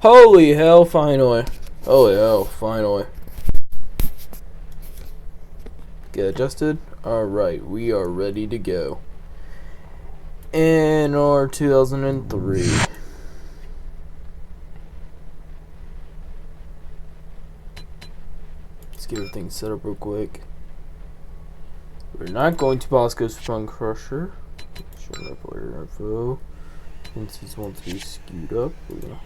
Holy hell, finally. Holy hell, finally. Get adjusted. Alright, we are ready to go. In our 2003. Let's get everything set up real quick. We're not going to Bosco Sprung Crusher. Show my player info. Since he wants to be skewed up, we're gonna.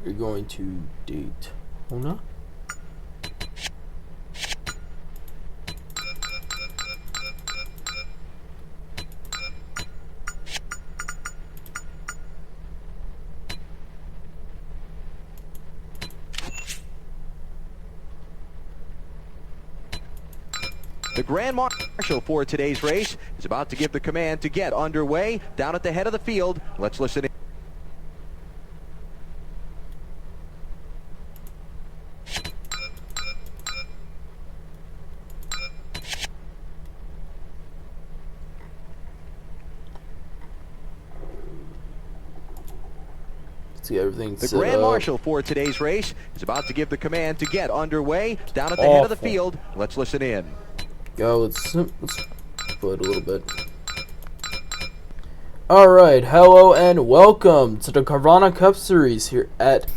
We're going to Daytona. The Grand Marshal for today's race is about to give the command to get underway down at the head of the field. Let's listen in. See everything the set Grand up. Marshal for today's race is about to give the command to get underway down at the head of the field. Let's listen in. Go, let's put a little bit. Alright, hello and welcome to the Carvana Cup Series here at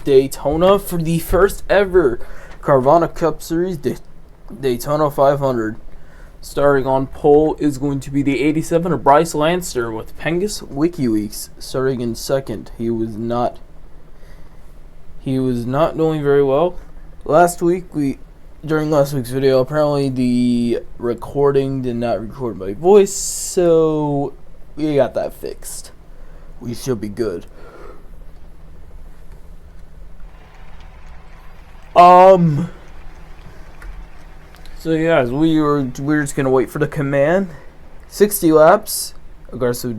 Daytona for the first ever Carvana Cup Series Daytona 500. Starting on pole is going to be the 87 of Bryce Lanster with Pengus WikiLeaks starting in second. He was not doing very well. During last week's video, apparently the recording did not record my voice, so we got that fixed. We should be good. So yeah, guys, we're just gonna wait for the command. 60 laps. Aggressive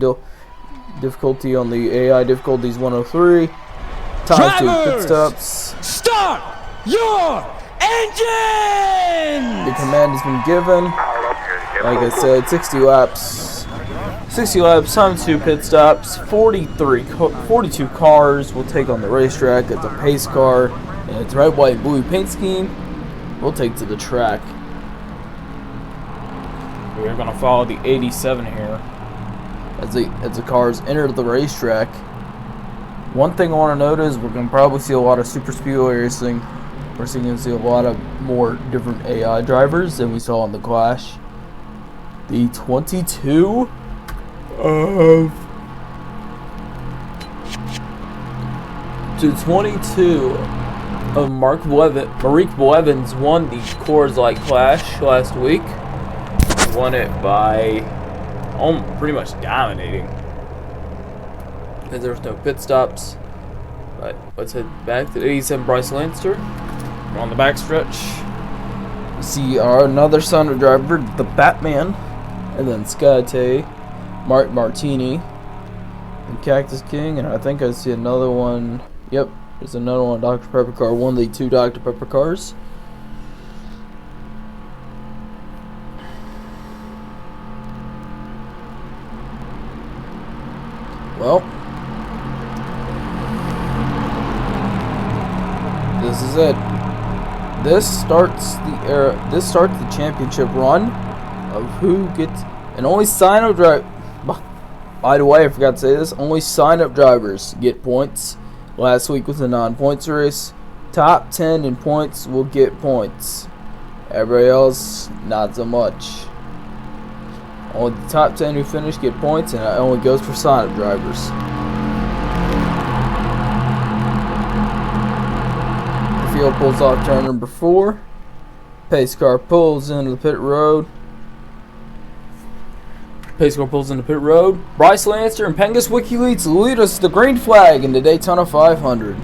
difficulty on the AI difficulty is 103. Time to pit stops. Start your engine! The command has been given. Like I said, 60 laps. 60 laps, time to pit stops. 42 cars will take on the racetrack. It's a pace car, and it's red, white, and blue paint scheme. We'll take to the track. We're going to follow the 87 here as the cars enter the racetrack. One thing I want to note is we're going to probably see a lot of super speedway racing. We're going to see a lot of more different AI drivers than we saw in the Clash. The 22 of... Marique Blevins won the Coors Light Clash last week. Won it by pretty much dominating. And there was no pit stops. But let's head back to 87 Bryce Lanster. We're on the backstretch. We see our another Sonder driver, the Batman, and then Scate, Mark Martini, and Cactus King, and I think I see another one. Yep, there's another one, Dr. Pepper car, one of the two Dr. Pepper cars. Well, this is it. This starts the championship run of who gets, and only sign-up drive. By the way, I forgot to say this. Only sign-up drivers get points. Last week was a non-points race. Top 10 in points will get points. Everybody else, not so much. Only the top 10 who finish get points, and it only goes for sign-up drivers. The field pulls off turn number 4. Pace car pulls into the pit road. Bryce Lanster and Pengus WikiLeaks lead us to the green flag in the Daytona 500.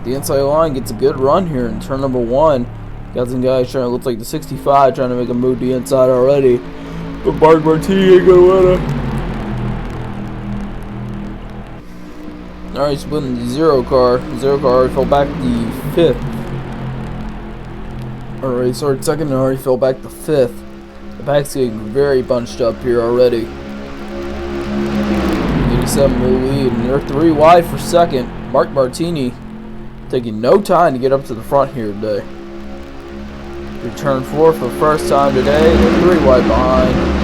The inside line gets a good run here in turn number 1. Got some guys trying to look like the 65 trying to make a move to the inside already. But Mark Martini ain't gonna let him. Alright, splitting the zero car. Zero car already fell back the 5th. Alright, started second and already fell back the 5th. The pack's getting very bunched up here already. 87 will lead, and they're 3 wide for second. Mark Martini taking no time to get up to the front here today. Return 4 for the first time today. They're 3 wide behind.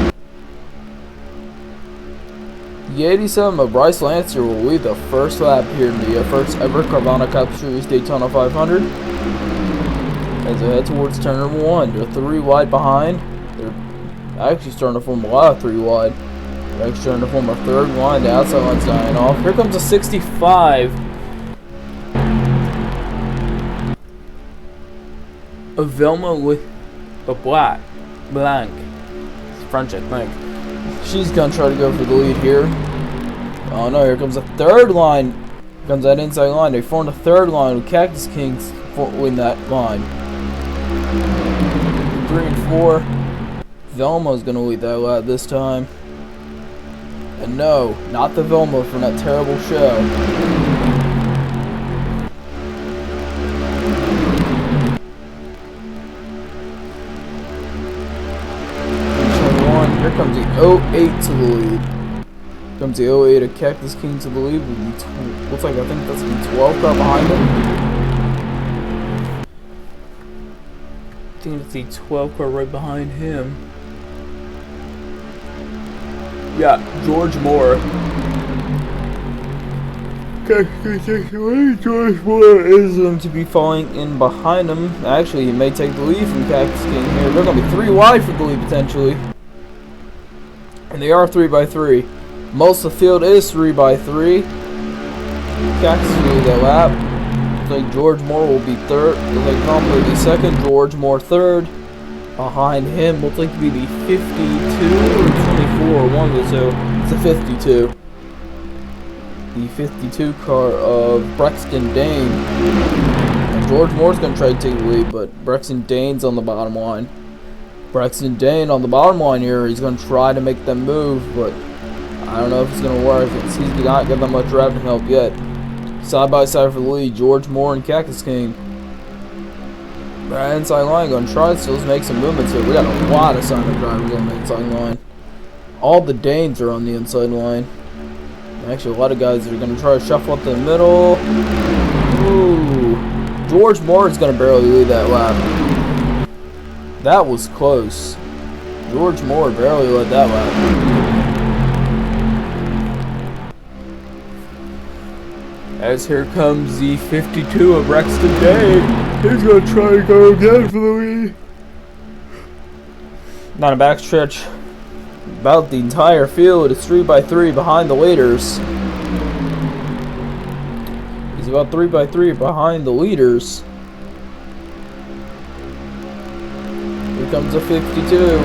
The 87 of Bryce Lancer will lead the first lap here in the first ever Carvana Cup Series Daytona 500. As they head towards turn number 1, they're 3 wide behind. They're actually starting to form a lot of 3 wide. They're actually starting to form a 3rd line. The outside line's dying off. Here comes a 65 of Velma with a blank. It's French, I think. She's gonna try to go for the lead here. Oh no, here comes a 3rd line. Here comes that inside line. They formed a 3rd line with Cactus Kings in that line. 3 and 4. Velma's gonna lead that lap this time. And no, not the Velma from that terrible show. Here comes the 08 to the lead. Here comes the 08 of Cactus King to the lead. Looks like I think that's the 12 car behind him. I think it's the 12 car right behind him. Yeah, George Moore. George Moore is to be falling in behind him. Actually, he may take the lead from Cactus King here. They're going to be 3 wide for the lead potentially. And they are 3 by 3. Most of the field is 3 by 3. Cactus will lead that lap. Looks like George Moore will be 3rd. Looks like Tom will be 2nd. George Moore 3rd. Behind him looks like to be the 52 or 24, one of the two. It's a 52. The 52 car of Brexton Dane. And George Moore's going to try to take the lead, but Brexton Dane's on the bottom line. Brexton Dane on the bottom line here. He's going to try to make them move, but I don't know if it's going to work. He's not got that much driving help yet. Side by side for the lead, George Moore and Cactus King. That inside line going to try to still make some movements here. We got a lot of silent drivers on the inside line. All the Danes are on the inside line. Actually, a lot of guys are going to try to shuffle up the middle. Ooh. George Moore is going to barely lead that lap. That was close. George Moore barely led that lap. As here comes the 52 of Brexton Dane. He's going to try to go again for the lead. Not a backstretch. About the entire field is 3 by 3 behind the leaders. He's about 3 by 3 behind the leaders. Here comes a 52.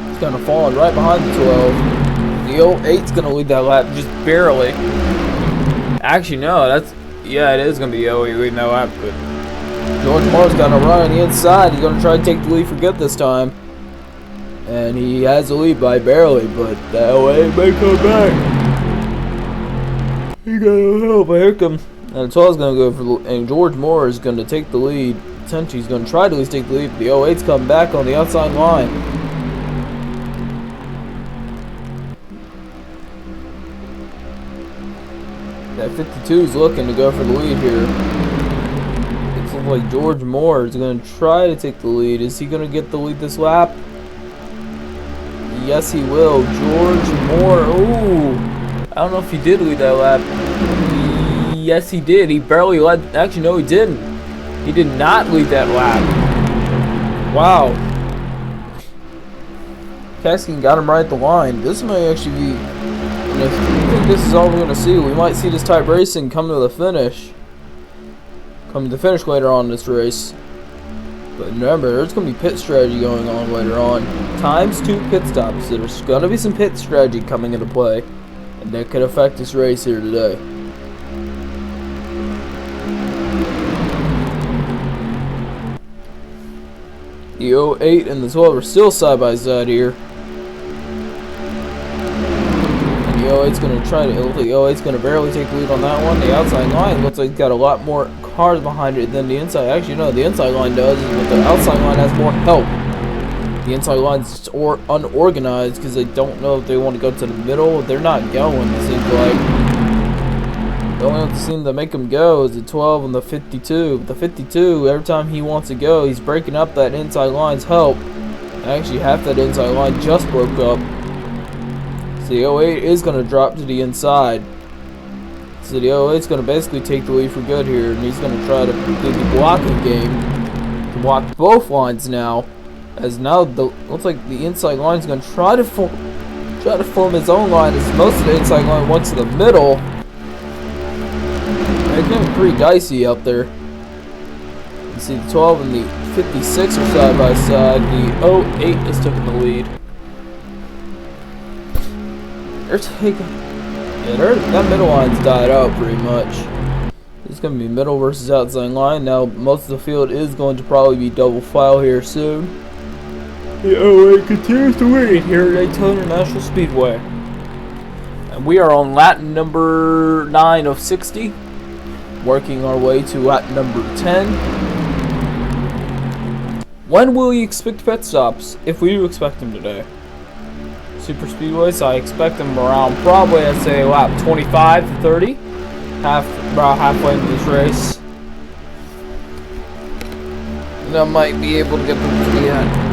He's gonna fall right behind the 12. The 08's gonna lead that lap just barely. Actually, no, yeah, it is gonna be the 08 leading that lap, but George Moore's gonna run on the inside. He's gonna try to take the lead for good this time. And he has the lead by barely, but the 08 may come back. He got no help, but here comes. And the 12's gonna go for and George Moore is gonna take the lead. Potentially he's gonna try to at least take the lead, but the 08's coming back on the outside line. That 52's looking to go for the lead here. It looks like George Moore is going to try to take the lead. Is he going to get the lead this lap? Yes, he will. George Moore. Ooh. I don't know if he did lead that lap. Yes, he did. He barely led. Actually, no, he didn't. He did not lead that lap. Wow. Caskin got him right at the line. This may actually be. I think this is all we're going to see. We might see this type racing come to the finish. Come to the finish later on in this race. But remember, there's going to be pit strategy going on later on. Times 2 pit stops. There's going to be some pit strategy coming into play. And that could affect this race here today. The 08 and the 12 are still side by side here. And the 08's going to try to. It looks like the 08's going to barely take the lead on that one. The outside line looks like it's got a lot more cars behind it than the inside. Actually, no, the inside line does, but the outside line has more help. The inside line's unorganized because they don't know if they want to go to the middle. They're not going, it seems like. The only one that seems to make them go is the 12 and the 52. But the 52, every time he wants to go, he's breaking up that inside line's help. Actually, half that inside line just broke up. So the 08 is going to drop to the inside. So the 08 is going to basically take the lead for good here. And he's going to try to do the blocking game to block both lines now. As now, looks like the inside line is going to try to form his own line, as most of the inside line went to the middle. It's getting pretty dicey out there. You see the 12 and the 56 are side by side. The 08 is taking the lead. They're taking. Yeah, that middle line's died out pretty much. It's going to be middle versus outside line. Now, most of the field is going to probably be double file here soon. The 08 continues to lead here at Daytona National Speedway. And we are on lap number 9 of 60. Working our way to lap number 10. When will you expect pit stops? If we do expect them today. Super Speedways, I expect them around probably, I'd say, lap 25 to 30. About halfway into this race. And I might be able to get them to the end.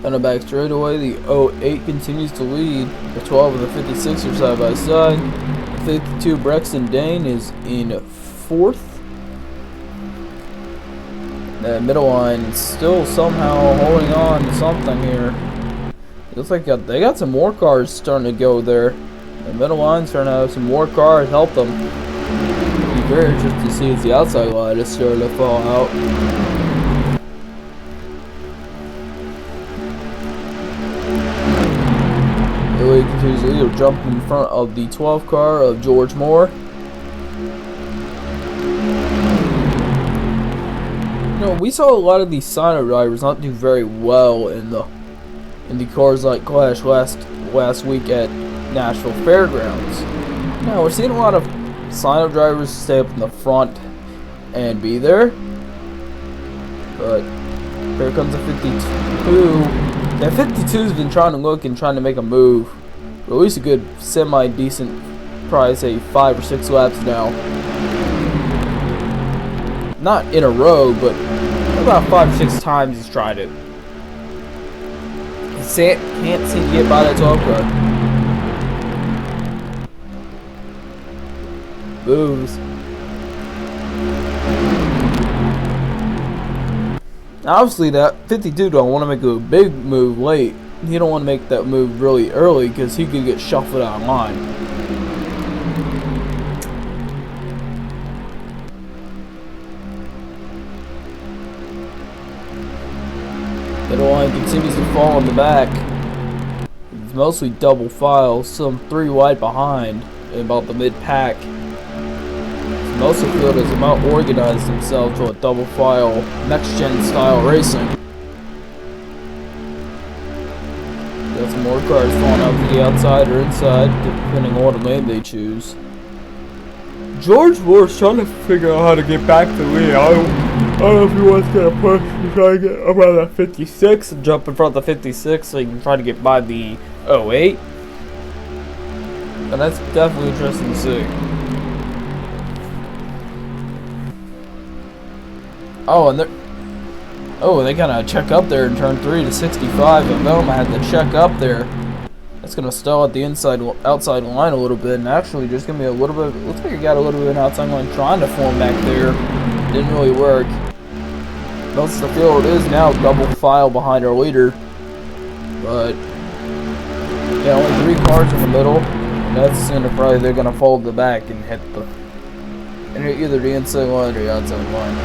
On the back straightaway, the 08 continues to lead. The 12 and the 56 are side by side. The 52 Braxton Dane is in 4th. The middle line is still somehow holding on to something here. It looks like they got some more cars starting to go there. The middle line's starting to have some more cars help them. It'll be very interesting to see as the outside line is starting to fall out. He continues to lead. He'll jump in front of the 12 car of George Moore. You know, we saw a lot of these sign-up drivers not do very well in the Cars Like Clash last week at Nashville Fairgrounds. Now we're seeing a lot of sign-up drivers stay up in the front and be there. But here comes a 52. That 52's been trying to look and trying to make a move. At least a good semi-decent, probably say 5 or 6 laps now. Not in a row, but about 5 or 6 times he's tried it. He can't seem to get by that 12 car. Moves. Obviously, that 52 don't want to make a big move late. He don't want to make that move really early because he could get shuffled out of line. Middle line continues to fall on the back. It's mostly double file, some 3 wide behind, in about the mid-pack. Most of the field has about organized themselves to a double file, next-gen style racing. Got some more cars falling out to the outside or inside, depending on what lane they choose. George Moore's trying to figure out how to get back to the lead. I don't know if he wants to get a push to try to get around that 56 and jump in front of the 56 so he can try to get by the 08. And that's definitely interesting to see. Oh, and they kind of check up there in turn 3 to 65. And Velma had to check up there. That's going to stall at the outside line a little bit. And actually, just going to be a little bit. Looks like he got a little bit of an outside line trying to form back there. Didn't really work. Most of the field is now double file behind our leader. But yeah, only 3 cars in the middle. That's probably they're going to fold the back and hit either the inside line or the outside line.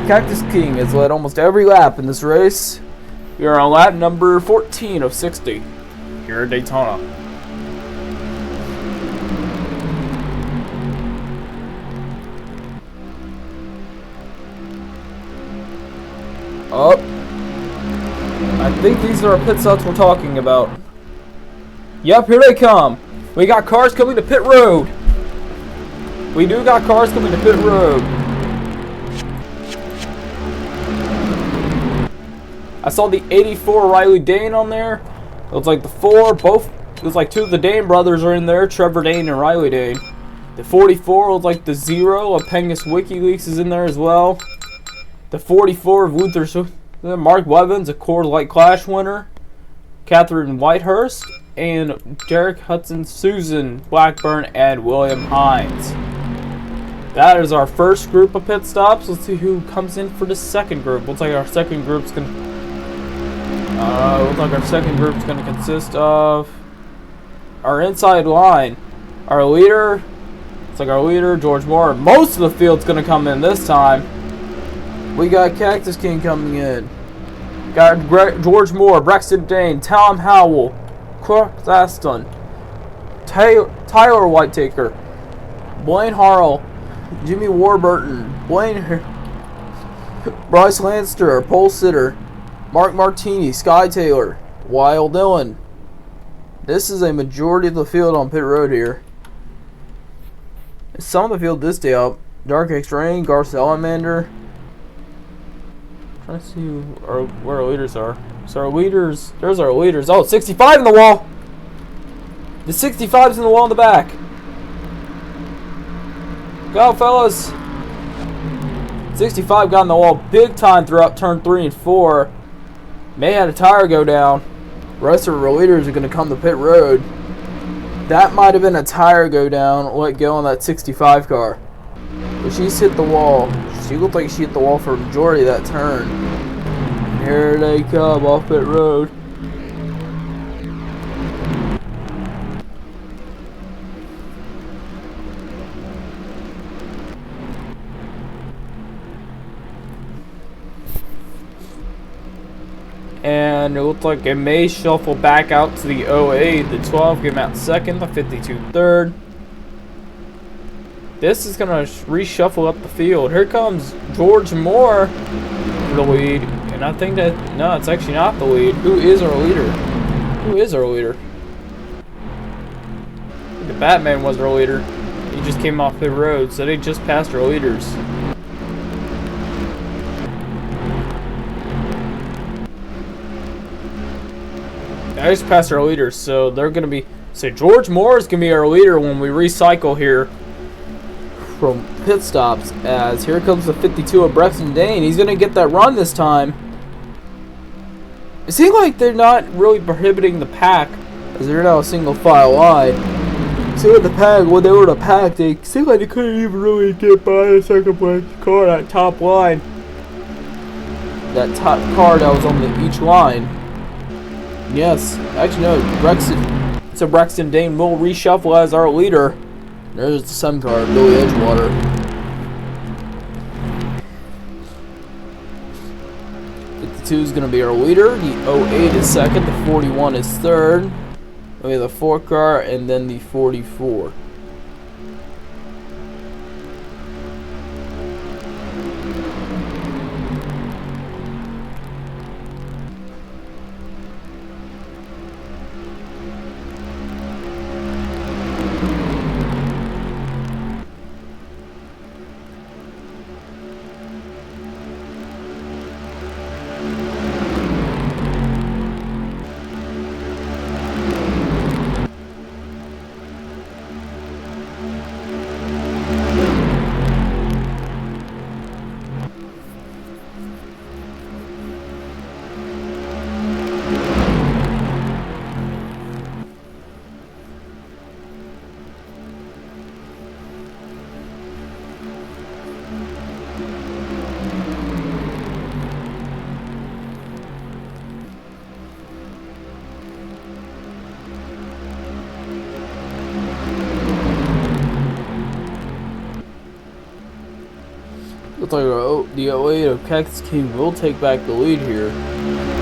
Cactus King has led almost every lap in this race. We are on lap number 14 of 60 here at Daytona. Up. I think these are our pit stops we're talking about. Yep, here they come. We got cars coming to pit road. We do got cars coming to pit road. I saw the 84 Riley Dane on there. It was like the it was like two of the Dane brothers are in there, Trevor Dane and Riley Dane. The 44 was like the 0 of Pengus WikiLeaks is in there as well. The 44 of Luther, Mark Wevens, a Coors Light Clash winner. Catherine Whitehurst, and Derek Hudson, Susan Blackburn, and William Hines. That is our first group of pit stops. Let's see who comes in for the second group. Looks like our second group's gonna consist of our inside line. Our leader, George Moore. Most of the field's gonna come in this time. We got Cactus King coming in. Got George Moore, Braxton Dane, Tom Howell, Clark Aston, Tyler Whitaker, Blaine Harrell, Jimmy Warburton, Bryce Lanster, Pole Sitter, Mark Martini, Sky Taylor, Wild Dillon. This is a majority of the field on pit road here. Some of the field this day up. Dark X Rain, Garth Salamander. Trying to see where our leaders are. So our leaders, there's our leaders. Oh, 65 in the wall. The 65's in the wall in the back. Go, fellas. 65 got in the wall big time throughout turn 3 and 4. May had a tire go down. The rest of our leaders are going to come to pit road. That might have been a tire go down, let go on that 65 car. But she's hit the wall. She looked like she hit the wall for a majority of that turn. Here they come off pit road. And it looked like it may shuffle back out to the 08. The 12 came out second, the 52 third. This is going to reshuffle up the field. Here comes George Moore for the lead. And I think that, no, it's actually not the lead. Who is our leader? Who is our leader? The Batman was our leader. He just came off the road, so they just passed our leaders. I just passed our leaders, so they're going to be... So George Moore is going to be our leader when we recycle here from pit stops, as here comes the 52 of Braxton Dane. He's going to get that run this time. It seems like they're not really prohibiting the pack, as they're now a single file line. See with the pack, when they were the pack, they seemed like they couldn't even really get by the second place car, that top line. That top car that was on each line. Yes, actually no, Braxton Dane will reshuffle as our leader. There's the sun car, Billy Edgewater. The 52 is going to be our leader. The 08 is second. The 41 is third. We have the 4 car and then the 44. Looks like the 08 of Cactus King will take back the lead here.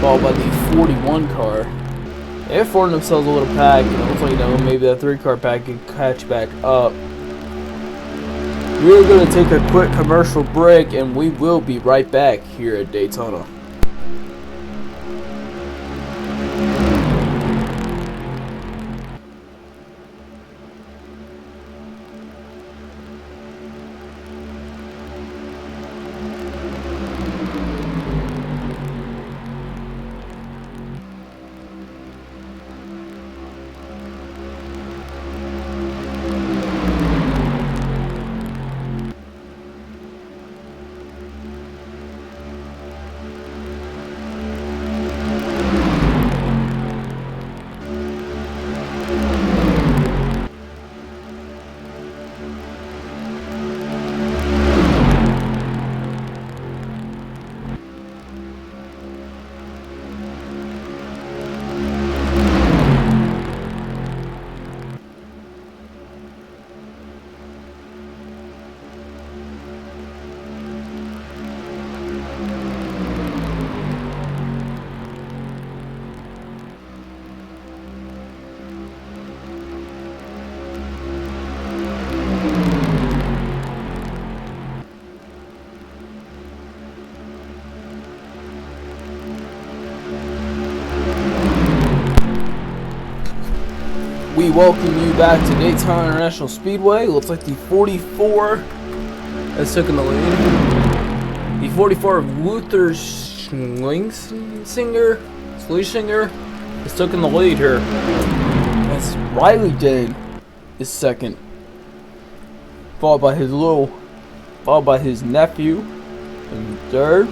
followed by the 41 car. They afforded themselves a little pack, and it looks like, you know, maybe that 3-car pack can catch back up. We're going to take a quick commercial break, and we will be right back here at Daytona. We welcome you back to Daytona International Speedway. Looks like the 44 has taken the lead. The 44 of Luther Schlesinger has taken the lead here. As Riley Dane is second, followed by his nephew in third.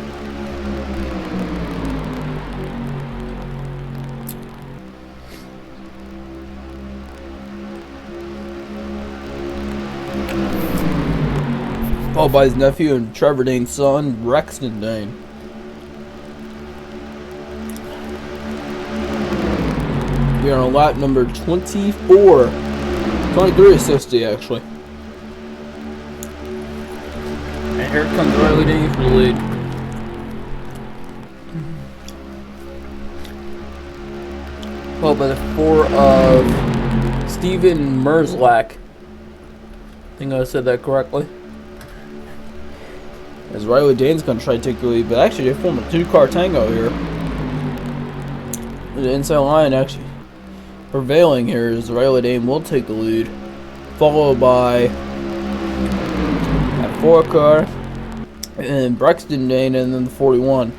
Followed by his nephew and Trevor Dane's son, Rexton Dane. We are on lap number 24. 2360 actually. And here comes Riley Dane for the lead. Followed by the 4 of Steven Merzlak. I think I said that correctly. As Riley Dane's going to try to take the lead, but actually they form a 2-car tango here. The inside line actually prevailing here as Riley Dane will take the lead, followed by that 4-car and Brexton Dane, and then the 41.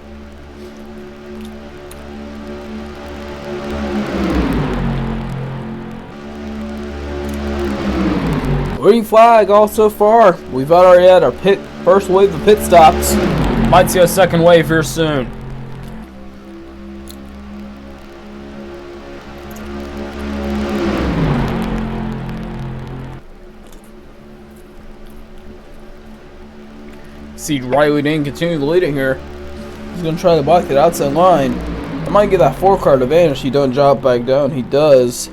Green flag all so far. We've already had our first wave of pit stops. Might see a second wave here soon. See Riley Dane continue leading here. He's going to try to block that outside line. I might get that 4-car advantage. He don't drop back down. He does.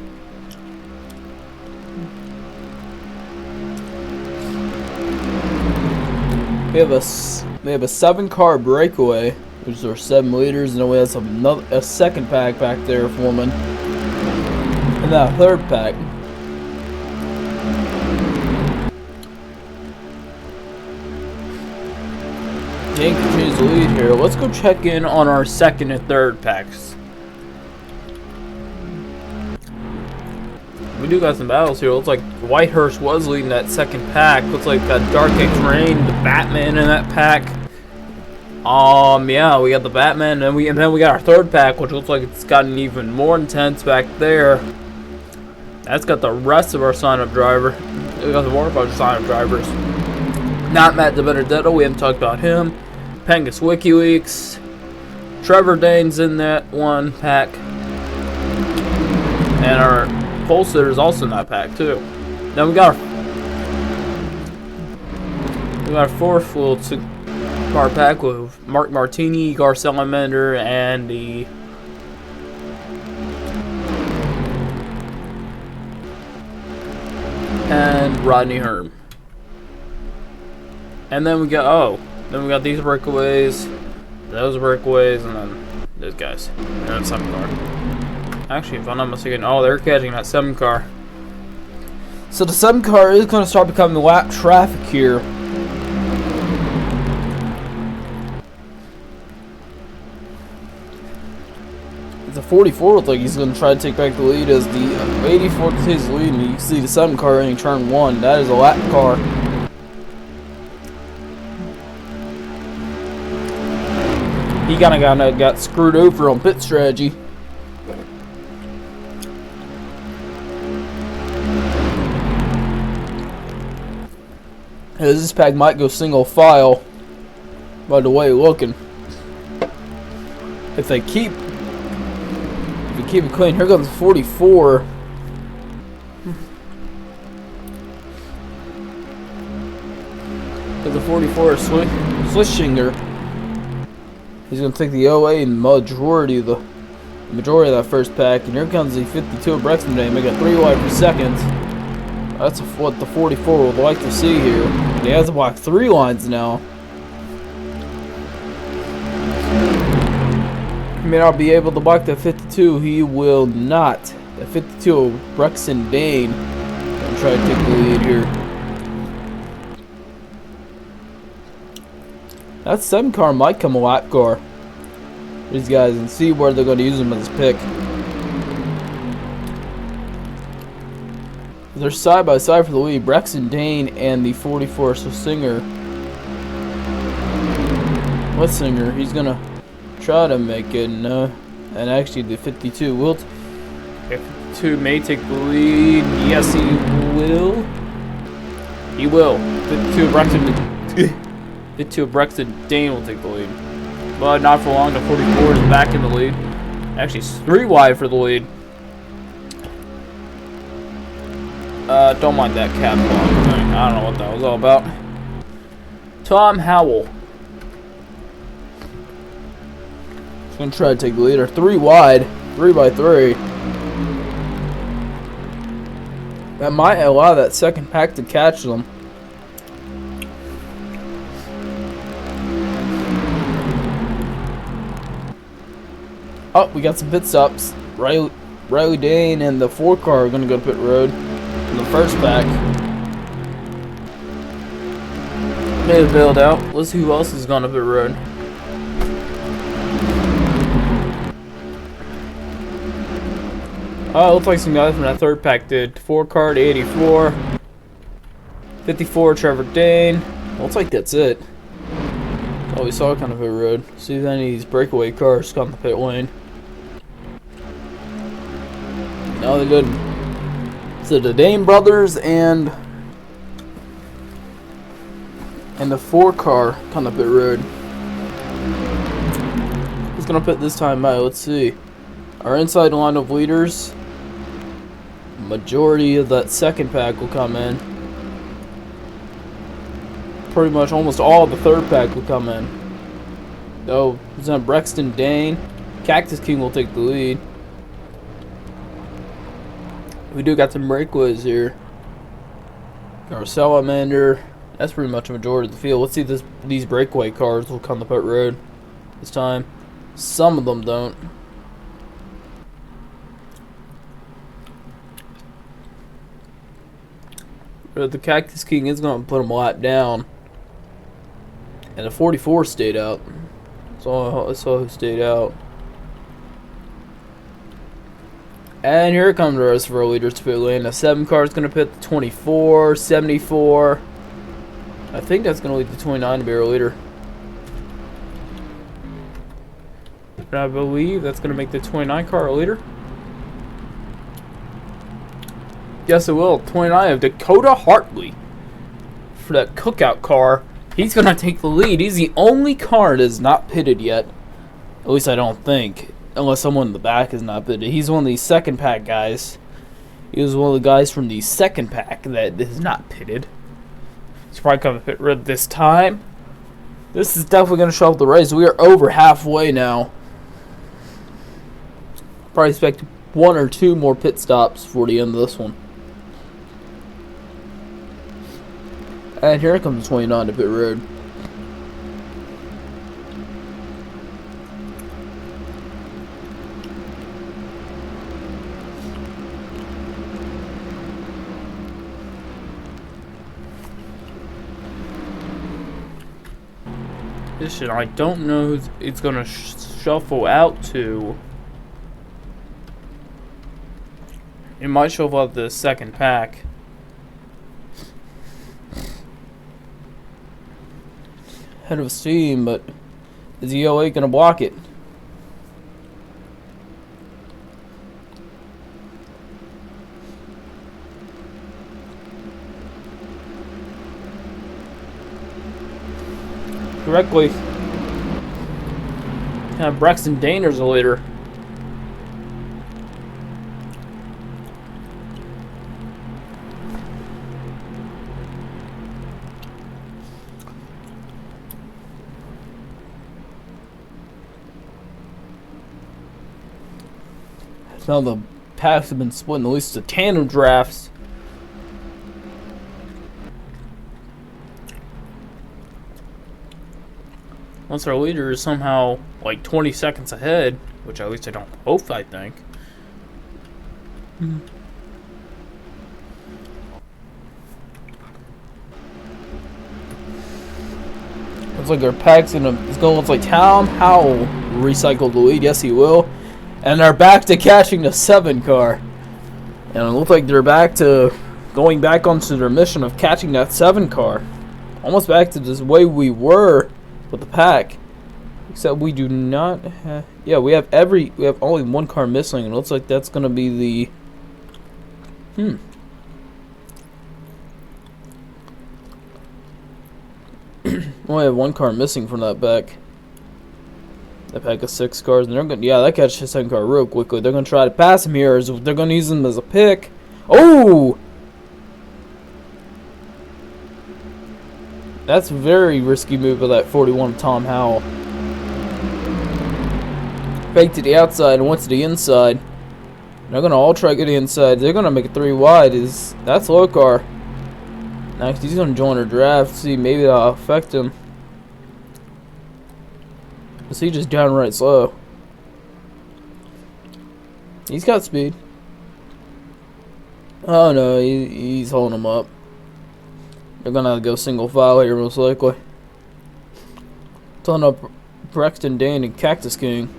We have a 7-car breakaway, which are 7 leaders, and then we have a second pack back there forming, and that 3rd pack. Dane continues to lead here. Let's go check in on our 2nd and 3rd packs. We do got some battles here. Looks like Whitehurst was leading that 2nd pack. Looks like got Dark X Rain, the Batman in that pack. Yeah, we got the Batman, and then we got our 3rd pack, which looks like it's gotten even more intense back there. That's got the rest of our sign-up driver. We got the more of our sign-up drivers. Not Matt DiBenedetto, we haven't talked about him. Pengus WikiLeaks. Trevor Dane's in that 1 pack. And our pole sitter is also in that pack too. Then we got our 4th full 2-car pack with Mark Martini, Gar Salamander, and Rodney Herm. And then we got these breakaways, those breakaways, and then Those guys. That 7 car. Actually, if I'm not mistaken, oh, they're catching that 7 car. So the 7 car is going to start becoming the lap traffic here. The 44 looks like he's going to try to take back the lead as the 84 continues the lead, and you can see the 7 car in turn 1. That is a lap car. He kind of got screwed over on pit strategy. This pack might go single file by the way looking. If they keep it clean, here comes 44. There's a 44 Swishinger. He's gonna take the OA and majority of that first pack, and here comes the 52 of Brexton today, making 3 wide per second. That's what the 44 would like to see here. He has to block 3 lines now. He may not be able to block that 52. He will not. That 52 of Brexton Dane gonna try to take the lead here. That 7 car might come a lap car. These guys, and see where they're going to use him as a pick. They're side by side for the lead. Brexton Dane and the 44 Singer. What Singer? He's going to try to make it. And actually, the 52 will. 52 may take the lead. Yes, he will. He will. 52 of Brexton. 52 of Brexton Dane will take the lead. But not for long. The 44 is back in the lead. Actually, it's 3 wide for the lead. Don't mind that cap block thing. I don't know what that was all about. Tom Howell. He's going to try to take the leader. 3 wide. 3 by 3. That might allow that second pack to catch them. Oh, we got some pit stops. Riley Dane and the 4 car are going to go to pit road in the first pack. Made a build out. Let's see who else is going to pit road. Oh, it looks like some guys from that 3rd pack did. 4 car to 84. 54 Trevor Dane. Looks like that's it. Oh, we saw kind of a road. See if any of these breakaway cars come to pit lane. No, they didn't. So the Dane brothers and the 4 car come to pit road. Who's gonna pit this time out? Let's see. Our inside line of leaders. Majority of that second pack will come in. Pretty much almost all of the 3rd pack will come in. Though, it's on Brexton Dane. Cactus King will take the lead. We do got some breakaways here. Our Salamander. That's pretty much a majority of the field. Let's see if these breakaway cars will come to pit road this time. Some of them don't. But the Cactus King is going to put him a lap down. And the 44 stayed out. So I saw who stayed out. And here comes the rest of our leaders to pit lane. The 7 car is going to pit the 24, 74. I think that's going to lead the 29 to be our leader. And I believe that's going to make the 29 car our leader. Yes, it will. 29 of Dakota Hartley for that cookout car. He's going to take the lead. He's the only car that is not pitted yet. At least I don't think. Unless someone in the back is not pitted. He's one of these 2nd pack guys. He was one of the guys from the 2nd pack that is not pitted. He's probably coming to pit road this time. This is definitely going to show up the race. We are over halfway now. Probably expect 1 or 2 more pit stops for the end of this one. And here comes 29 to pit road. position. I don't know who it's going to shuffle out to. It might shuffle out the second pack. Head of steam, but is the 08 going to block it? Correctly. Braxton Daner's a leader. Now the packs have been split in at least the tandem drafts. Once our leader is somehow like 20 seconds ahead, which at least I don't hope, I think. Looks like our pack's gonna look like Tom Howell recycled the lead. Yes, he will. And they're back to catching the 7 car. And it looks like they're back to going back onto their mission of catching that 7 car. Almost back to this way we were with the pack, except we do not have, yeah, we have only 1 car missing, and it looks like that's gonna be the only have 1 car missing from that pack of 6 cars, and they're gonna, yeah, that catches the 2nd car real quickly. They're gonna try to pass him here, as they're gonna use him as a pick. Oh, that's a very risky move of that 41 Tom Howell. Fake to the outside and went to the inside. They're gonna all try to get the inside. They're gonna make it 3 wide. That's low car. Next, he's gonna join our draft. See, maybe that'll affect him. Is he just downright slow? He's got speed. Oh no, he's holding him up. They're gonna go single file here most likely. Ton up Braxton Dane and Cactus King.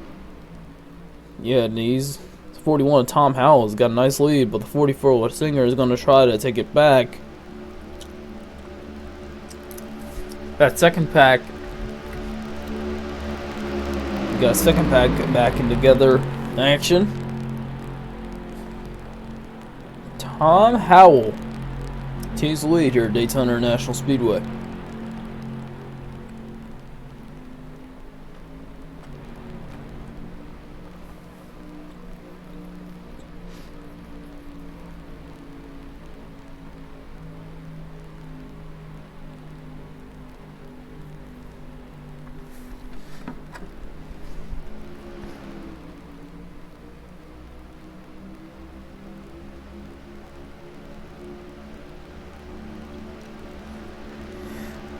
Yeah, and he's 41. Tom Howell has got a nice lead, but the 44 Singer is gonna try to take it back. That second pack. We got a second pack back in together action. Tom Howell takes the lead here at Daytona International Speedway.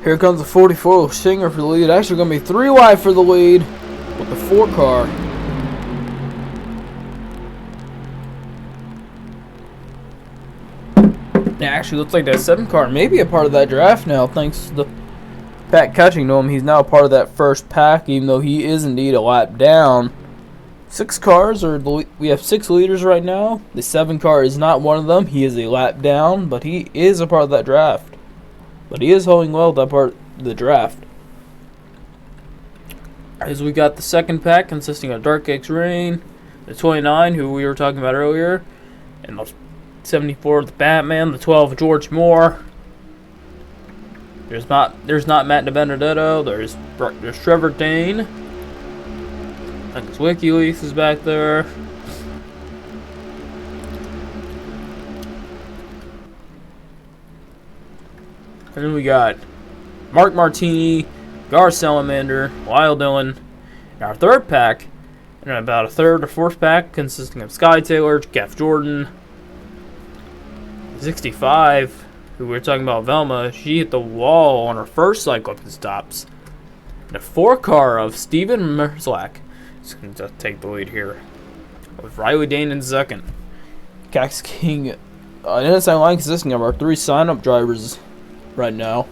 Here comes the 44 Singer for the lead. Actually going to be 3 wide for the lead with the 4 car. It actually looks like that 7 car may be a part of that draft now, thanks to the pack catching to him. He's now a part of that first pack, even though he is indeed a lap down. 6 cars, we have 6 leaders right now. The 7 car is not one of them. He is a lap down, but he is a part of that draft. But he is holding well that part of the draft. As we got the second pack consisting of Dark X Rain, the 29, who we were talking about earlier, and the 74, the Batman, the 12, George Moore. There's not Matt DiBenedetto. There's Trevor Dane. I think WikiLeaks is back there. And then we got Mark Martini, Gar Salamander, Lyle Dillon. And our third pack, and about a third or fourth pack, consisting of Sky Taylor, Jeff Jordan, 65, who we were talking about Velma. She hit the wall on her first cycle of the stops. And a 4 car of Steven Merzlak is going to take the lead here, with Riley Dane in second. Cax King, an inside line consisting of our 3 sign-up drivers right now.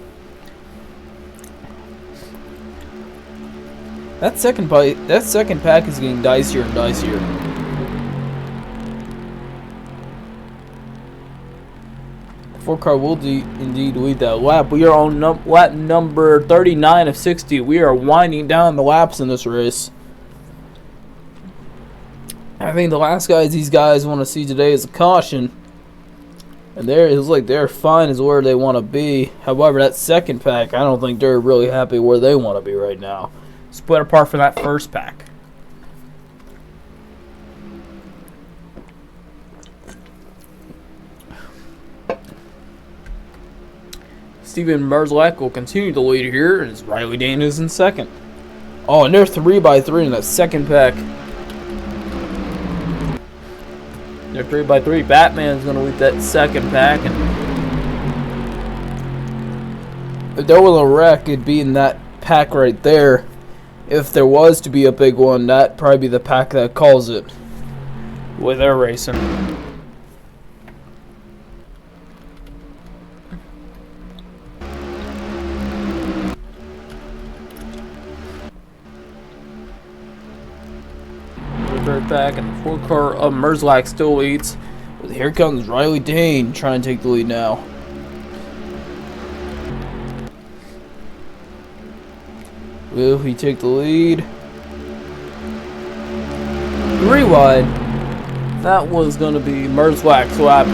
That second pack is getting dicier and dicier. The 4 car will indeed lead that lap. We are on lap number 39 of 60. We are winding down the laps in this race. I think the last guys these guys want to see today is a caution. And they're fine as where they want to be. However, that second pack, I don't think they're really happy where they want to be right now. Split apart from that first pack. Steven Merzlak will continue to lead here as Riley Dane is in second. Oh, and they're 3x3 in that second pack. They're 3x3. Batman's going to lead that second pack. And if there was a wreck, it'd be in that pack right there. If there was to be a big one, that'd probably be the pack that calls it. With their racing. Third pack, and the 4 car of Merzlak still leads. But here comes Riley Dane trying to take the lead now. Will he take the lead? 3 wide. That was going to be Merzlak's lap.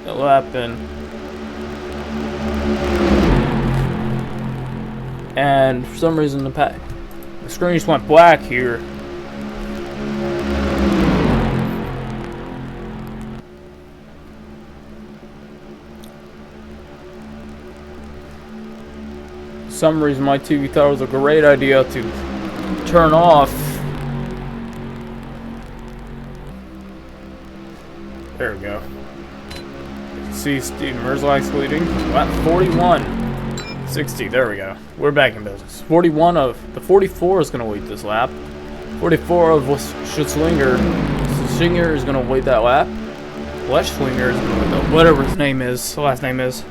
The lap in. And for some reason the screen just went black here. For some reason my TV thought it was a great idea to turn off. There we go. See Steve Merzlak's leading. Lap 41.60. There we go. We're back in business. 41 of the 44 is going to lead this lap. 44 of Schinger is going to lead that lap. Leschlinger is going to lead that, whatever his name is, last name is.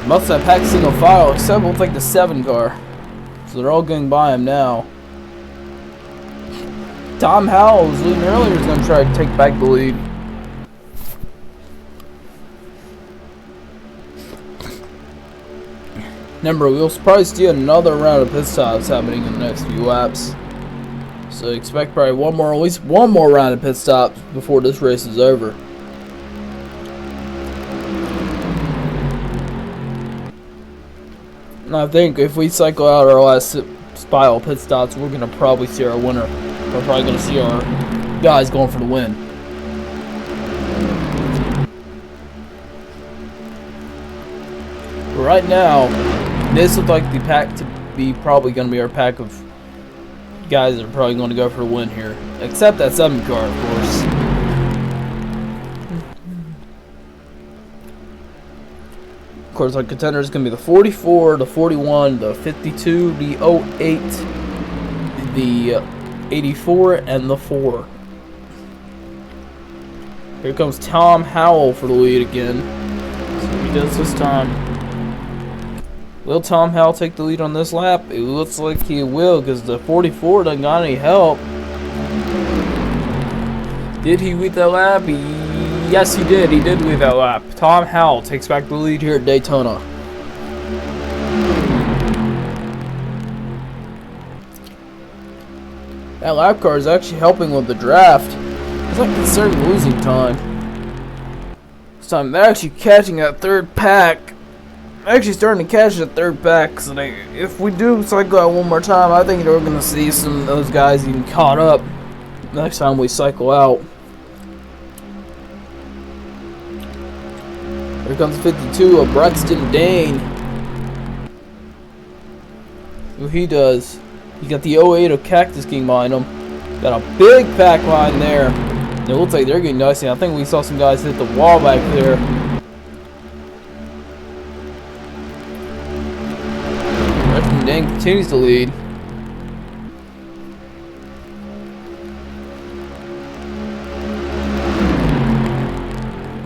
Most of that pack single file, except we'll take the 7 car. So they're all going by him now. Tom Howell was leading earlier. Is going to try to take back the lead. Remember, we'll probably see another round of pit stops happening in the next few laps. So expect probably at least one more round of pit stops before this race is over. And I think if we cycle out our last pile of pit stops, we're going to probably see our winner. We're probably going to see our guys going for the win. But right now, this looks like the pack to be probably going to be our pack of guys that are probably going to go for the win here. Except that 7 car, of course. Of course, our contenders going to be the 44, the 41, the 52, the 08, the 84, and the 4. Here comes Tom Howell for the lead again. See what he does this time. Will Tom Howell take the lead on this lap? It looks like he will, because the 44 doesn't got any help. Did he lead that lap? Yes, he did. He did lead that lap. Tom Howell takes back the lead here at Daytona. That lap car is actually helping with the draft. It's like considering losing time. This time they're actually catching that 3rd pack. Actually starting to catch the 3rd pack. So if we do cycle out one more time, I think we're going to see some of those guys even caught up next time we cycle out. Here comes 52 of Braxton Dane. What he does, he got the 08 of Cactus King behind him. Got a big pack line there. It looks like they're getting dicey. I think we saw some guys hit the wall back there. Braxton Dane continues to lead.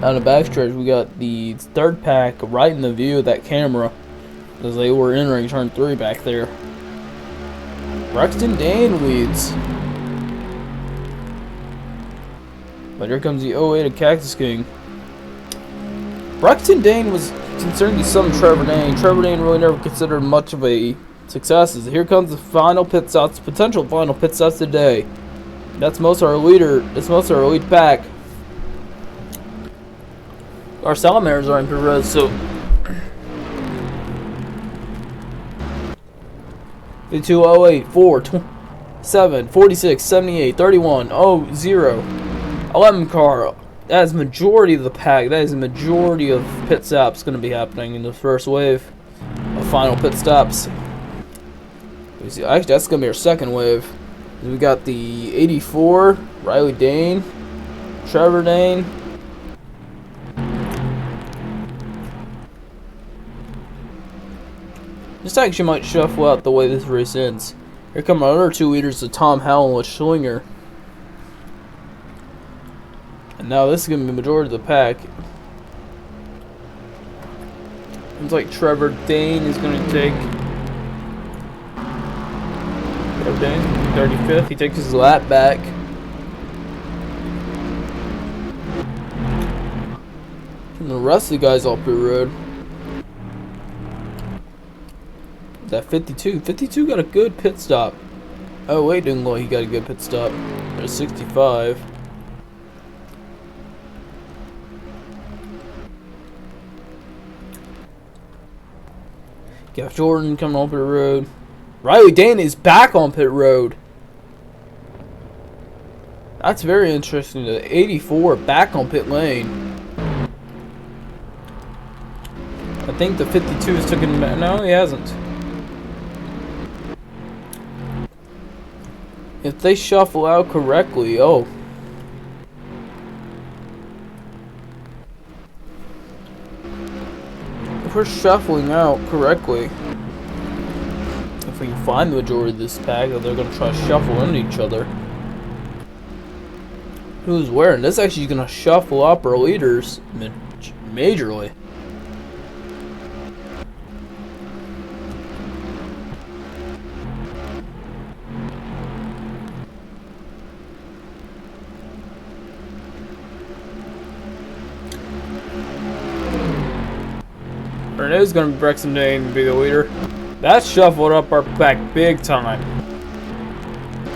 On the backstretch, we got the 3rd pack right in the view of that camera. as they were entering turn 3 back there. Braxton Dane leads. But here comes the 08 of Cactus King. Braxton Dane was concerned to some Trevor Dane. Trevor Dane really never considered much of a success. Here comes the final pit stops, potential final pit stops today. That's most of our leader. It's most of our lead pack. Our salamanders are in pit road, so 52, 08, 4, 7, 46, 78, 31, 0, 11 car. That is majority of the pack. That is the majority of pit stops going to be happening in the first wave of final pit stops. Actually, that's going to be our second wave. We got the 84, Riley Dane, Trevor Dane. This actually might shuffle out the way this race ends. Here come our other 2 leaders, the Tom Howell with Schlinger. And now this is going to be the majority of the pack. Looks like Trevor Dane is going to take... Trevor Dane, 35th. He takes his lap back. And the rest of the guys off pit road. That 52. 52 got a good pit stop. Oh, wait, didn't look like he got a good pit stop. There's 65. Gaff Jordan coming on pit road. Riley Dane is back on pit road. That's very interesting. The 84 back on pit lane. I think the 52 has taken him back. No, he hasn't. If they shuffle out correctly, oh. If we're shuffling out correctly, if we can find the majority of this pack, they're going to try to shuffle into each other. Who's where? This actually is going to shuffle up our leaders majorly. It is going to be Braxton Dane to be the leader. That shuffled up our pack big time.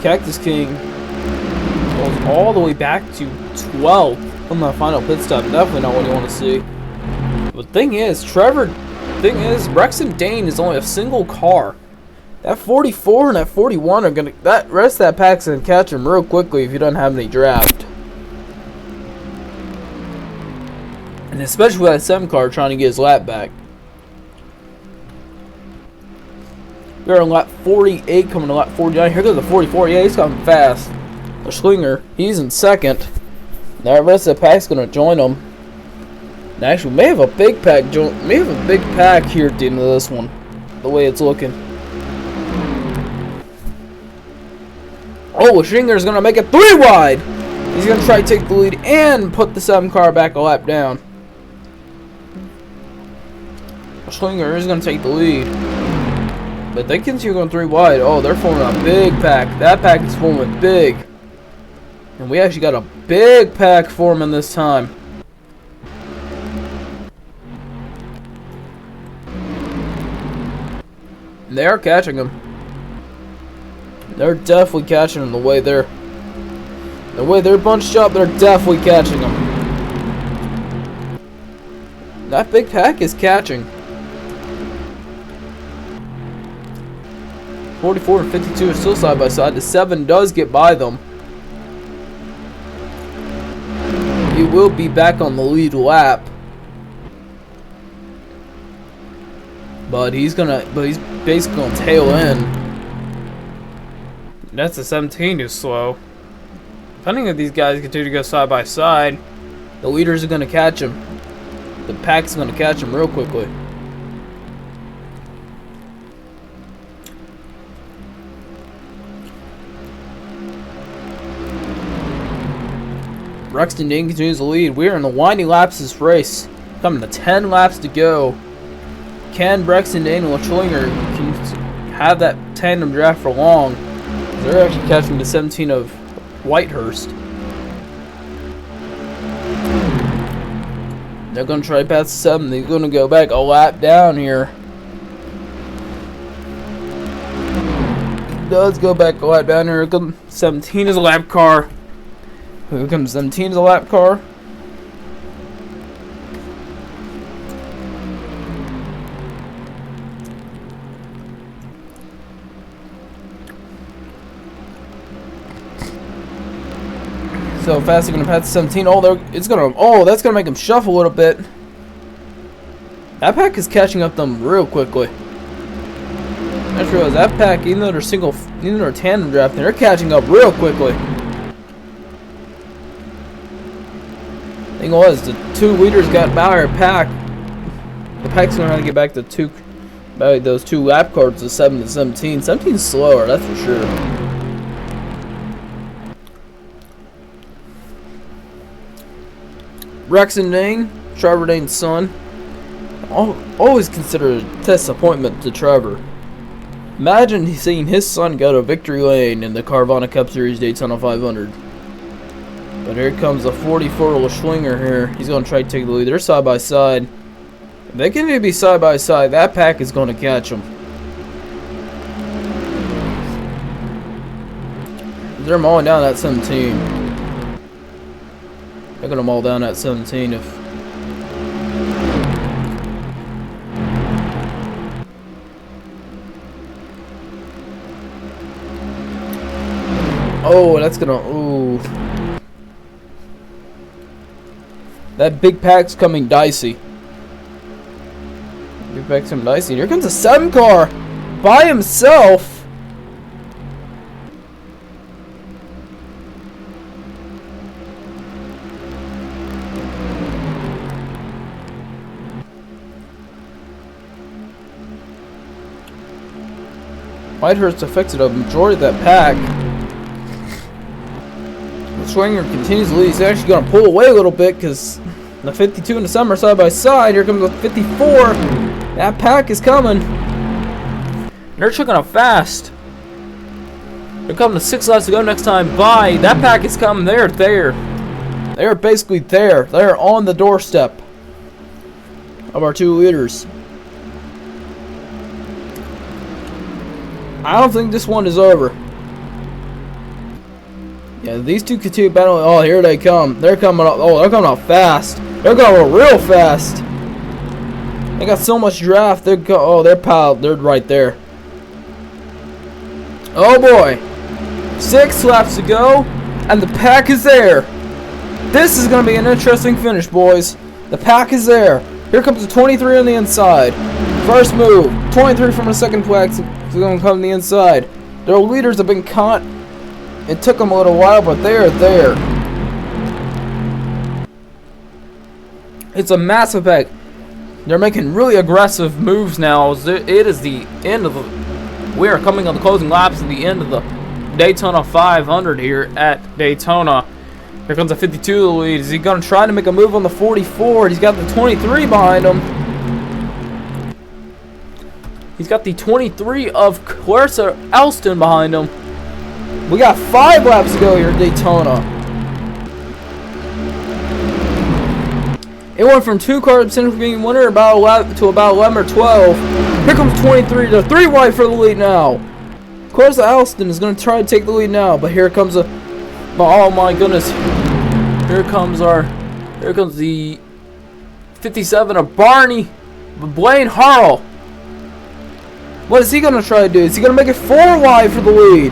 Cactus King goes all the way back to 12 on the final pit stop. Definitely not what you want to see. But Braxton Dane is only a single car. That 44 and that 41 are gonna. That rest of that pack's gonna catch him real quickly if you don't have any draft. And especially with that 7 car trying to get his lap back. We're on lap 48 coming to lap 49. Here goes the 44. Yeah, he's coming fast. The Schlinger, he's in second. That rest of the pack's gonna join him. And actually, may have a big pack here at the end of this one. The way it's looking. Oh, Schlinger's gonna make it 3 wide. He's gonna try to take the lead and put the 7 car back a lap down. Schlinger is gonna take the lead. But they continue going 3 wide. Oh, they're forming a big pack. That pack is forming big. And we actually got a big pack forming this time. And they are catching them. They're definitely catching them the way they're bunched up. They're definitely catching them. That big pack is catching. 44 and 52 are still side by side. The 7 does get by them. He will be back on the lead lap. But he's basically gonna tail in. That's a 17 is slow. Depending if these guys continue to go side by side, the leaders are gonna catch him. The pack's gonna catch him real quickly. Braxton Dane continues to lead. We are in the winding laps of this race. Coming to 10 laps to go. can Braxton Daniel and Schlinger can have that tandem draft for long? They're actually catching the 17 of Whitehurst. They're going to try past the 7. They're going to go back a lap down here. Does go back a lap down here. Here comes 17 is a lap car. Here comes 17 is a lap car. So fast they're gonna pass 17. That's gonna make them shuffle a little bit. That pack is catching up them real quickly. I just realized that pack, even though they're tandem drafting, they're catching up real quickly. Thing was, the 2 leaders got by our pack. The pack's gonna have to get back to those 2 lap cards, the 7 and 17. 17's slower, that's for sure. Rex and Dane, Trevor Dane's son. Always considered a disappointment to Trevor. Imagine seeing his son go to victory lane in the Carvana Cup Series Daytona 500. But here comes a 44 Schlinger here. He's going to try to take the lead. They're side by side. If they can be side by side, that pack is going to catch them. They're mauling down that 17. They're gonna maul down at 17 if... Oh, that's gonna... Ooh. That big pack's coming dicey. Big pack's coming dicey. Here comes a 7 car by himself. Whitehurst affected a majority of that pack. The Schlinger continues to lead. He's actually going to pull away a little bit because the 52 and the 7 are side by side. Here comes the 54. That pack is coming. They're chucking up fast. They're coming to 6 laps to go next time by. That pack is coming. They're there. They're basically there. They're on the doorstep of our 2 leaders. I don't think this one is over. Yeah, these 2 continue battling. Oh, here they come. They're coming up. Oh, they're coming up fast. They're going real fast. They got so much draft. They're piled. They're right there. Oh boy. 6 laps to go, and the pack is there. This is going to be an interesting finish, boys. The pack is there. Here comes the 23 on the inside. First move. 23 from the second pack. Is going to come to the inside. Their leaders have been caught. It took them a little while, but they are there. It's a massive pack. They're making really aggressive moves now. It is the end of the... We are coming on the closing laps at the end of the Daytona 500 here at Daytona. Here comes the 52 to the lead. Is he going to try to make a move on the 44? He's got the 23 behind him. He's got the 23 of Clarissa Alston behind him. We got 5 laps to go here at Daytona. It went from 2 cars from being winner to about 11 or 12. Here comes 23 to 3 wide for the lead now. Clarissa Alston is going to try to take the lead now, but here comes a... Oh my goodness. Here comes the 57 of Blaine Harrell. What is he going to try to do? Is he going to make it 4 wide for the lead?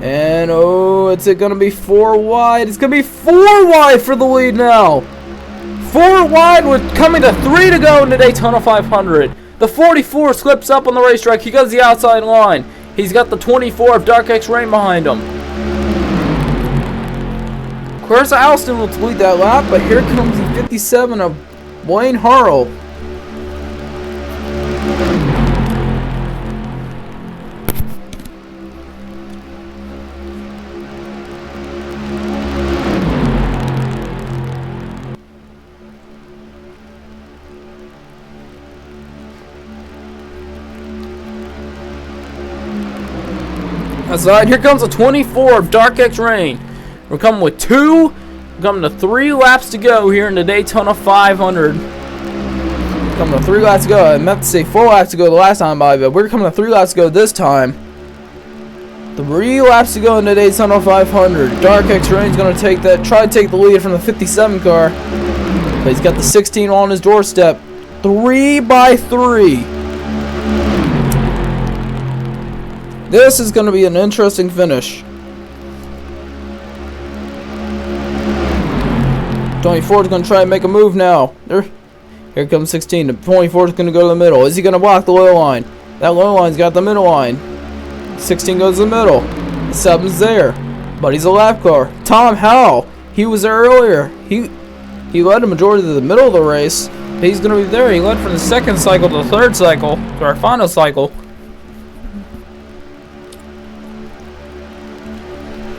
And oh, it's going to be 4 wide. It's going to be 4 wide for the lead now. 4 wide with coming to 3 to go in the Daytona 500. The 44 slips up on the racetrack. He goes the outside line. He's got the 24 of Dark X Rain behind him. Clarissa Alston will lead that lap, but here comes the 57 of Blaine Harrell. side. Here comes a 24 of Dark X Rain. We're coming with we're coming to 3 laps to go here in the Daytona 500. Coming to 3 laps to go. I meant to say 4 laps to go the last time, but we're coming to 3 laps to go this time. 3 laps to go in the Daytona 500. Dark X Rain's going to try to take the lead from the 57 car. But he's got the 16 on his doorstep. 3 by 3. This is going to be an interesting finish. 24 is going to try and make a move now. Here comes 16. The 24 is going to go to the middle. Is he going to block the low line? That low line's got the middle line. 16 goes to the middle. 7's there. But he's a lap car. Tom Howell. He was there earlier. He led the majority of the middle of the race. But he's going to be there. He led from the 2nd cycle to the 3rd cycle. To our final cycle.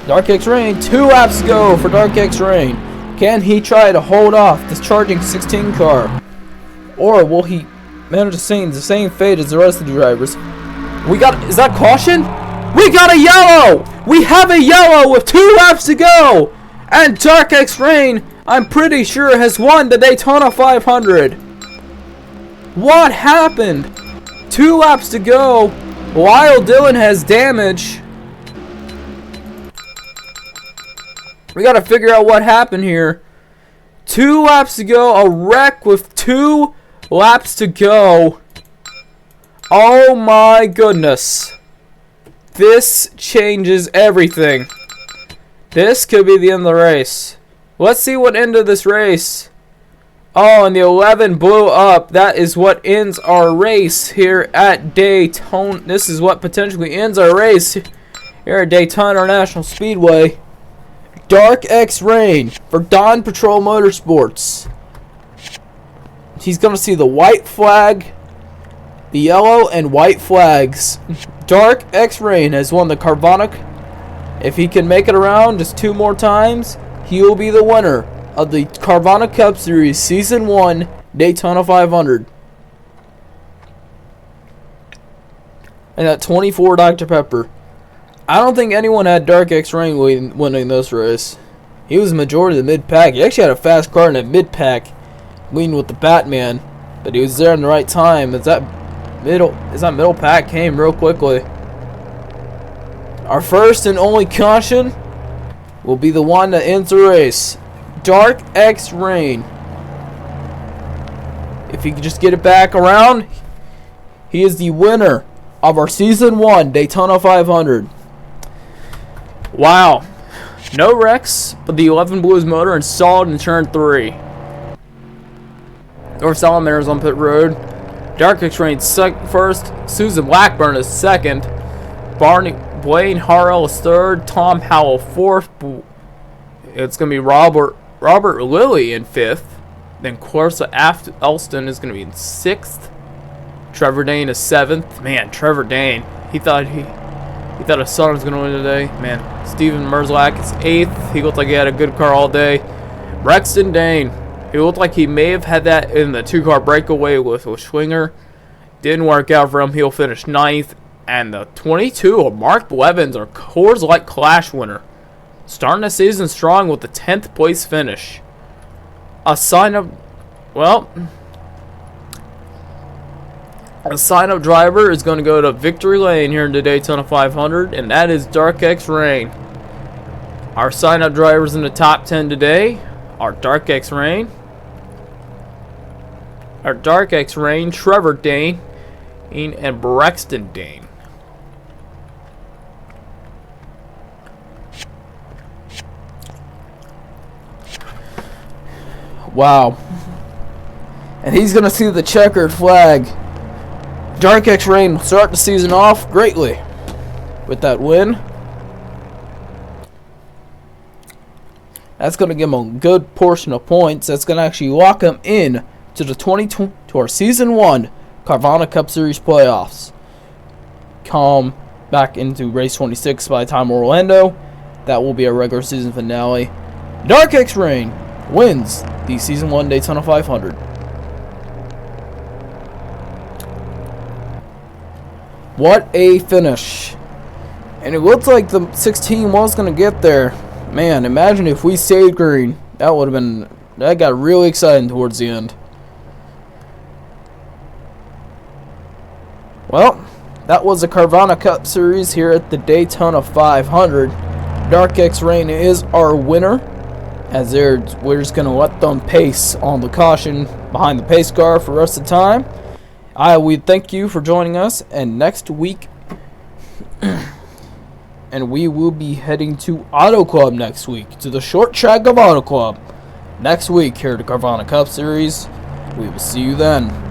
Dark X Rain. 2 laps to go for Dark X Rain. Can he try to hold off this charging 16 car? Or will he manage to see the same fate as the rest of the drivers? Is that caution? We got a yellow! We have a yellow with 2 laps to go! And Dark X Rain, I'm pretty sure, has won the Daytona 500. What happened? 2 laps to go. Lyle Dillon has damage. We gotta figure out what happened here. 2 laps to go. A wreck with 2 laps to go. Oh my goodness. This changes everything. This could be the end of the race. Let's see what ended this race. Oh, and the 11 blew up. That is what ends our race here at Daytona. This is what potentially ends our race here at Daytona International Speedway. Dark X Rain for Dawn Patrol Motorsports. He's going to see the white flag, the yellow and white flags. Dark X Rain has won the Carvana. If he can make it around just 2 more times, he will be the winner of the Carvana Cup Series Season 1 Daytona 500. And that 24 Dr. Pepper. I don't think anyone had Dark X Rain winning this race. He was the majority of the mid-pack. He actually had a fast car in the mid-pack, leading with the Batman. But he was there in the right time. As that middle pack came real quickly. Our first and only caution will be the one that ends the race. Dark X Rain. If he can just get it back around, he is the winner of our Season 1 Daytona 500. Wow. No wrecks, but the 11 blew his motor installed in turn 3. North Salamander's on pit road. Dark X Rain first. Susan Blackburn is second. Blaine Harrell is third. Tom Howell fourth. It's going to be Robert Lilly in fifth. Then Corsa Elston is going to be in sixth. Trevor Dane is seventh. Man, Trevor Dane. He thought his son was going to win today. Man, Steven Merzlak is eighth. He looked like he had a good car all day. Brexton Dane. He looked like he may have had that in the 2-car breakaway with Schwinger. Didn't work out for him. He'll finish ninth. And the 22 of Mark Blevins, our Coors Light Clash winner. Starting the season strong with the 10th place finish. A sign-up driver is going to go to victory lane here in the Daytona 500, and that is Dark X Rain. Our sign-up drivers in the top 10 today are Dark X Rain, Trevor Dane, and Brexton Dane. Wow. And he's going to see the checkered flag. Dark X Rain will start the season off greatly with that win. That's going to give him a good portion of points. That's going to actually lock him in to our Season 1 Carvana Cup Series playoffs. Come back into race 26 by the time Orlando. That will be our regular season finale. Dark X Rain wins the Season 1 Daytona 500. What a finish. And it looked like the 16 was going to get there. Man, imagine if we stayed green. That would have been... That got really exciting towards the end. Well, that was the Carvana Cup Series here at the Daytona 500. Dark X Rain is our winner, as we're just going to let them pace on the caution behind the pace car for the rest of the time. We thank you for joining us, and next week, and we will be heading to Auto Club next week, to the short track of Auto Club. Next week here at the Carvana Cup Series. We will see you then.